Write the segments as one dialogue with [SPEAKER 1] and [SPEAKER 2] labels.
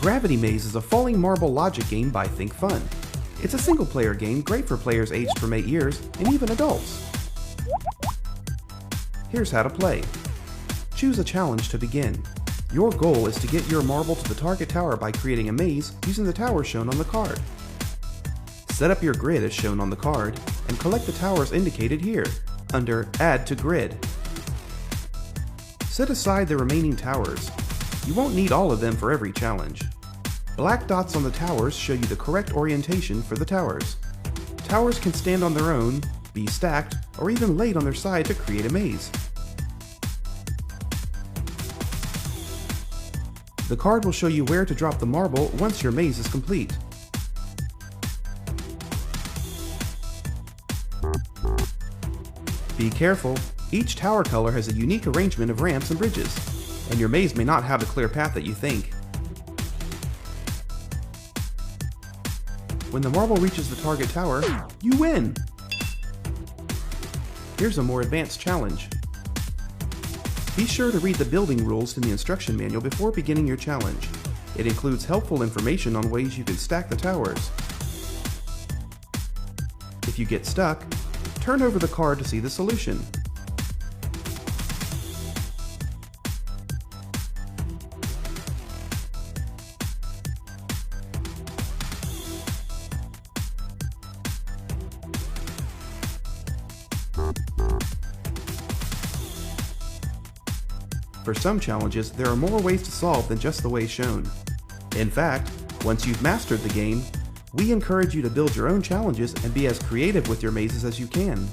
[SPEAKER 1] Gravity Maze is a falling marble logic game by ThinkFun. It's a single-player game great for players aged from 8 years and even adults. Here's how to play. Choose a challenge to begin. Your goal is to get your marble to the target tower by creating a maze using the towers shown on the card. Set up your grid as shown on the card and collect the towers indicated here under Add to Grid. Set aside the remaining towers. You won't need all of them for every challenge. Black dots on the towers show you the correct orientation for the towers. Towers can stand on their own, be stacked, or even laid on their side to create a maze. The card will show you where to drop the marble once your maze is complete. Be careful, each tower color has a unique arrangement of ramps and bridges, and your maze may not have the clear path that you think. When the marble reaches the target tower, you win! Here's a more advanced challenge. Be sure to read the building rules in the instruction manual before beginning your challenge. It includes helpful information on ways you can stack the towers. If you get stuck, turn over the card to see the solution. For some challenges, there are more ways to solve than just the way shown. In fact, once you've mastered the game, we encourage you to build your own challenges and be as creative with your mazes as you can.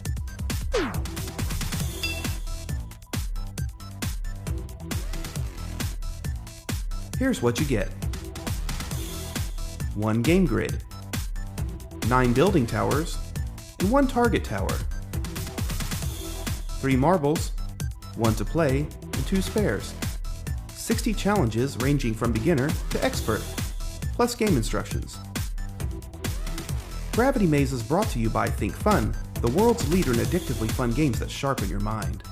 [SPEAKER 1] Here's what you get. 1 game grid, 9 building towers, and 1 target tower, 3 marbles, 1 to play, and 2 spares, 60 challenges ranging from beginner to expert, plus game instructions. Gravity Maze is brought to you by ThinkFun, the world's leader in addictively fun games that sharpen your mind.